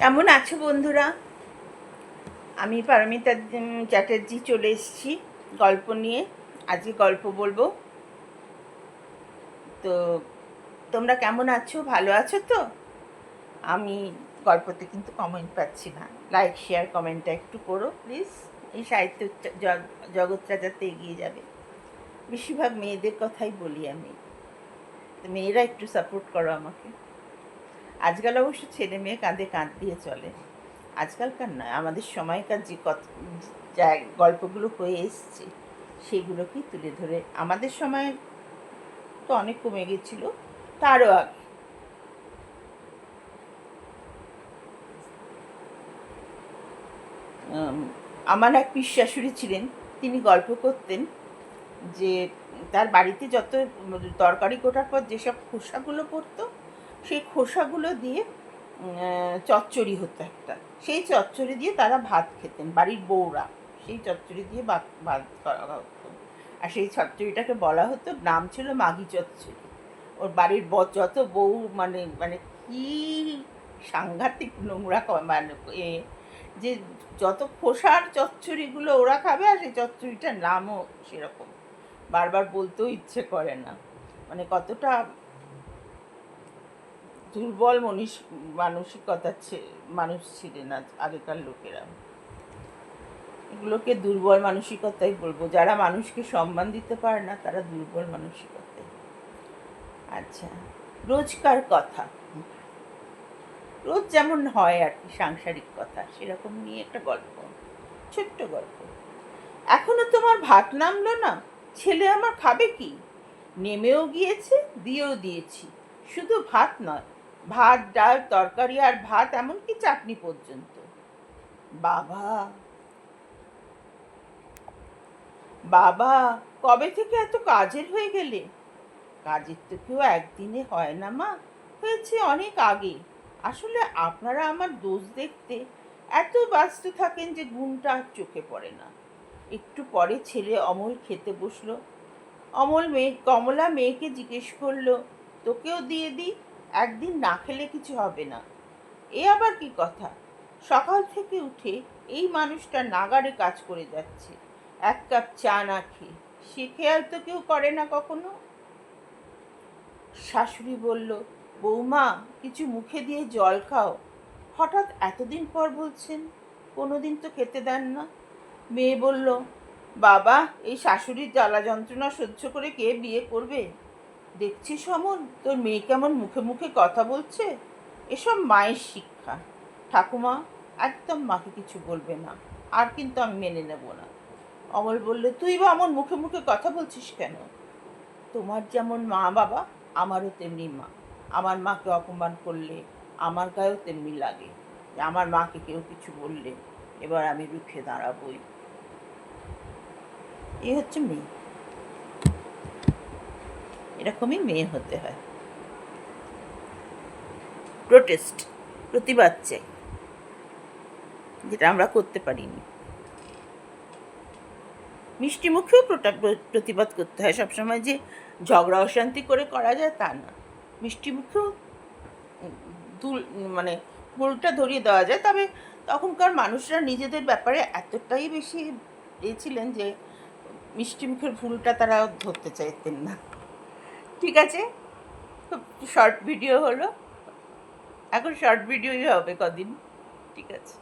কেমন আছো বন্ধুরা? আমি পারমিতা চ্যাটার্জি চলে এসেছি গল্প নিয়ে। আজকে গল্প বলবো। তো তোমরা কেমন আছো? ভালো আছো তো? আমি গল্পতে কিন্তু কমেন্ট পাচ্ছি না। লাইক শেয়ার কমেন্টটা একটু করো প্লিজ। এই সাহিত্য জগৎটা যাতে এগিয়ে যাবে। বেশিরভাগ মেয়েদের কথাই বলি আমি। তো মেয়েরা একটু সাপোর্ট করো আমাকে। আজকাল অবশ্য ছেলে মেয়ে কাঁধে কাঁধ দিয়ে চলে। আজকালকার নয়, আমাদের সময়কার যে যা গল্পগুলো হয়ে এসছে সেগুলোকেই তুলে ধরে। আমাদের সময় তো অনেক কমে গেছিল, তারও আগে। আমার এক পিসশাশুড়ি ছিলেন, তিনি গল্প করতেন যে তার বাড়িতে যত তরকারি কোটার পর যেসব খোসাগুলো পড়তো, সেই খোসাগুলো দিয়ে চচ্চড়ি হতো একটা। সেই চচ্চড়ি দিয়ে তারা ভাত খেতেন, বাড়ির বউরা সেই চচ্চড়ি দিয়ে ভাত করা হতো। আর সেই চচ্চড়িটাকে বলা হতো, নাম ছিল মাঘি চচ্চড়ি। ওর বাড়ির যত বউ মানে মানে কি সাংঘাতিক নোংরা মানে যে যত খোসার চচ্চড়িগুলো ওরা খাবে, আর সেই চচ্চড়িটার নামও সেরকম। বারবার বলতেও ইচ্ছে করে না, মানে কতটা দুর্বল মানসিকতার মানুষ ছিলেন আগেকার লোকেরা। এগুলোকে দুর্বল মানসিকতাই বলবো। যারা মানুষকে সম্মান দিতে পারে না তারা দুর্বল মানসিকতাই। আচ্ছা, রোজকার কথা, রোজ যেমন হয় আর কি, সাংসারিক কথা, সেরকম নিয়ে একটা গল্প, ছোট্ট গল্প। এখনো তোমার ভাত নামলো না? ছেলে আমার খাবে কি? নেমেও গিয়েছে, দিয়েও দিয়েছি। শুধু ভাত নয়, ভাত, ডাল, তরকারি আর ভাত, এমনকি চাটনি পর্যন্ত। বাবা, বাবা, কবে থেকে এত কাজের হয়ে গেলে? কাজের তো কেউ একদিনে হয় না মা, হয়েছে অনেক আগে। আসলে আপনারা আমার দোষ দেখতে এত ব্যস্ত থাকেন যে ঘুমটা আর চোখে পড়ে না। একটু পরে ছেলে অমল খেতে বসলো। কমলা মেয়েকে জিজ্ঞেস করলো, তোকেও দিয়ে দিই, একদিন না খেলে কিছু হবে না। এ আবার কি কথা? সকাল থেকে উঠে এই মানুষটা নাগাড়ে কাজ করে যাচ্ছে, এক কাপ চা না খেয়ে। সে খেয়াল তো কেউ করে না কখনো। শাশুড়ি বলল, বৌমা, কিছু মুখে দিয়ে জল খাও। হঠাৎ এতদিন পর বলছেন? কোনোদিন তো খেতে দেন না। মেয়ে বলল, বাবা, এই শাশুড়ির জ্বালা যন্ত্রণা সহ্য করে কে বিয়ে করবে? দেখছিস অমল, তোর মেয়ে কেমন মুখে মুখে কথা বলছে। এসব মায়ের শিক্ষা। ঠাকুমা, একদম মাকে কিছু বলবে না, আর কিন্তু আমি মেনে নেব না। অমল বলল, তুই বা আমার মুখে মুখে কথা বলছিস কেন? তোমার যেমন মা বাবা, আমারও তেমনি মা। আমার মাকে অপমান করলে আমার গায়েও তেমনি লাগে। আমার মাকে কেউ কিছু বললে এবার আমি রুখে দাঁড়াবই। এই হচ্ছে মেয়ে, এরকমই মেয়ে হতে হয়। প্রোটেস্ট, প্রতিবাদ চাই, যেটা আমরা করতে পারিনি। মিষ্টি মুখেও প্রতিবাদ করতে হয়। সবসময় যে ঝগড়া অশান্তি করে করা যায় তা না। মিষ্টি মুখেও মানে ভুলটা ধরিয়ে দেওয়া যায়। তবে তখনকার মানুষরা নিজেদের ব্যাপারে এতটাই বেশি ছিলেন যে মিষ্টি মুখের ভুলটা তারা ধরতে চাইতেন না। ঠিক আছে, খুব শর্ট ভিডিও হলো, এখন শর্ট ভিডিওই হবে কদিন। ঠিক আছে।